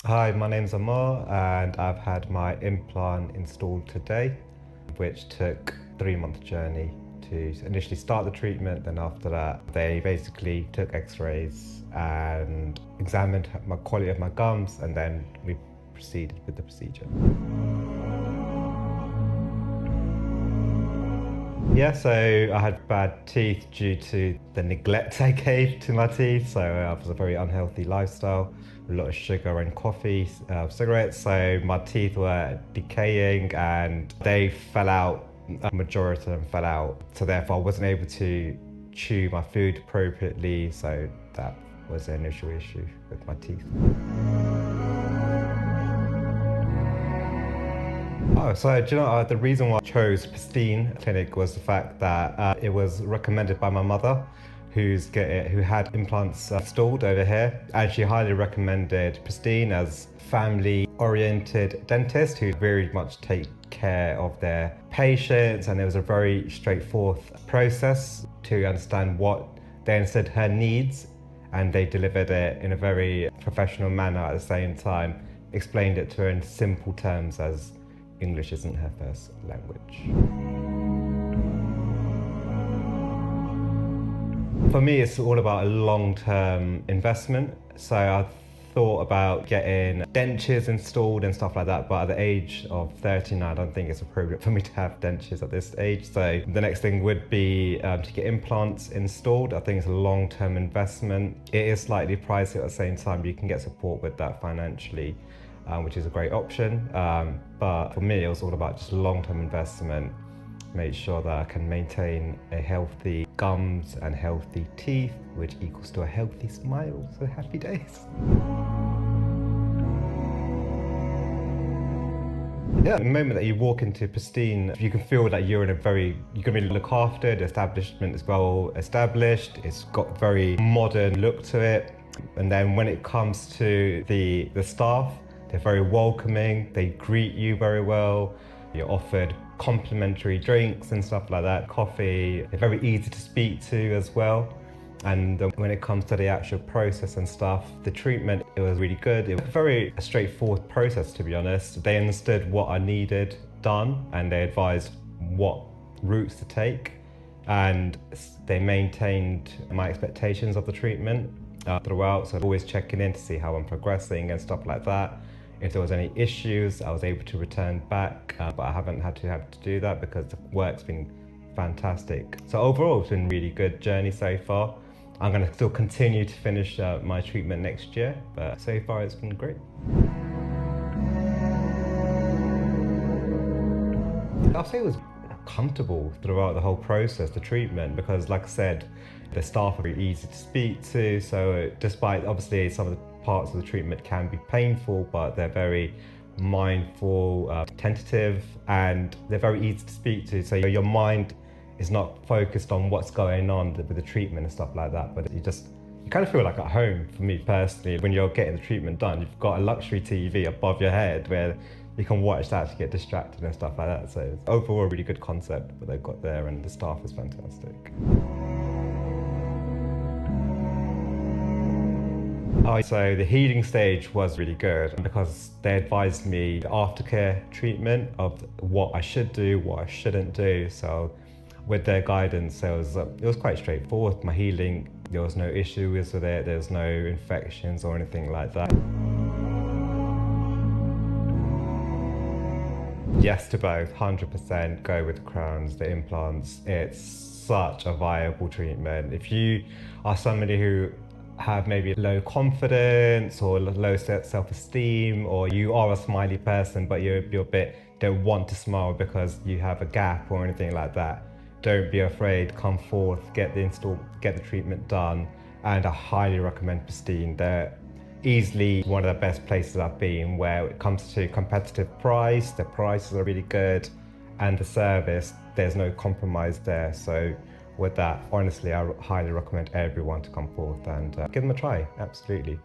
Hi, my name's Amar and I've had my implant installed today, which took a 3-month journey to initially start the treatment. Then after that, they basically took x-rays and examined my quality of my gums, and then we proceeded with the procedure. Yeah, so I had bad teeth due to the neglect I gave to my teeth. So it was a very unhealthy lifestyle, a lot of sugar and coffee, cigarettes. So my teeth were decaying and they fell out, a majority of them fell out. So therefore I wasn't able to chew my food appropriately. So that was an initial issue with my teeth. Oh, so do you know, the reason why I chose Pristine Clinic was the fact that it was recommended by my mother, who had implants installed over here, and she highly recommended Pristine as family-oriented dentist who very much take care of their patients, and it was a very straightforward process to understand what they understood her needs, and they delivered it in a very professional manner at the same time, explained it to her in simple terms as English isn't her first language. For me, it's all about a long-term investment. So I thought about getting dentures installed and stuff like that, but at the age of 39, I don't think it's appropriate for me to have dentures at this age. So the next thing would be to get implants installed. I think it's a long-term investment. It is slightly pricey at the same time. You can get support with that financially, which is a great option. But for me, it was all about just long-term investment, make sure that I can maintain a healthy gums and healthy teeth, which equals to a healthy smile, so happy days. Yeah, the moment that you walk into Pristine, you can feel that you're can really look after. The establishment is well established, it's got a very modern look to it. And then when it comes to the staff, they're very welcoming, they greet you very well, you're offered complimentary drinks and stuff like that, coffee. They're very easy to speak to as well. And when it comes to the actual process and stuff, the treatment, it was really good. It was a very straightforward process, to be honest. They understood what I needed done and they advised what routes to take. And they maintained my expectations of the treatment throughout. So always checking in to see how I'm progressing and stuff like that. If there was any issues, I was able to return back, but I haven't had to do that because the work's been fantastic. So overall, it's been a really good journey so far. I'm going to still continue to finish my treatment next year, but so far it's been great. I'll say it was comfortable throughout the whole process, the treatment, because like I said, the staff are very easy to speak to. So despite obviously some of the parts of the treatment can be painful, but they're very mindful, attentive, and they're very easy to speak to. So your mind is not focused on what's going on with the treatment and stuff like that, but you kind of feel like at home. For me personally, when you're getting the treatment done, you've got a luxury TV above your head where you can watch that to get distracted and stuff like that. So it's overall a really good concept what they've got there, and the staff is fantastic. So the healing stage was really good because they advised me the aftercare treatment of what I should do, what I shouldn't do. So with their guidance, it was quite straightforward. My healing, there was no issues with it. There was no infections or anything like that. Yes to both, 100%. Go with the crowns, the implants. It's such a viable treatment. If you are somebody who have maybe low confidence or low self-esteem, or you are a smiley person but you're a bit don't want to smile because you have a gap or anything like that, don't be afraid, come forth, get the treatment done, and I highly recommend Pristine. They're easily one of the best places I've been where it comes to competitive price. The prices are really good, and the service, there's no compromise there. So with that, honestly, I highly recommend everyone to come forth and give them a try, absolutely.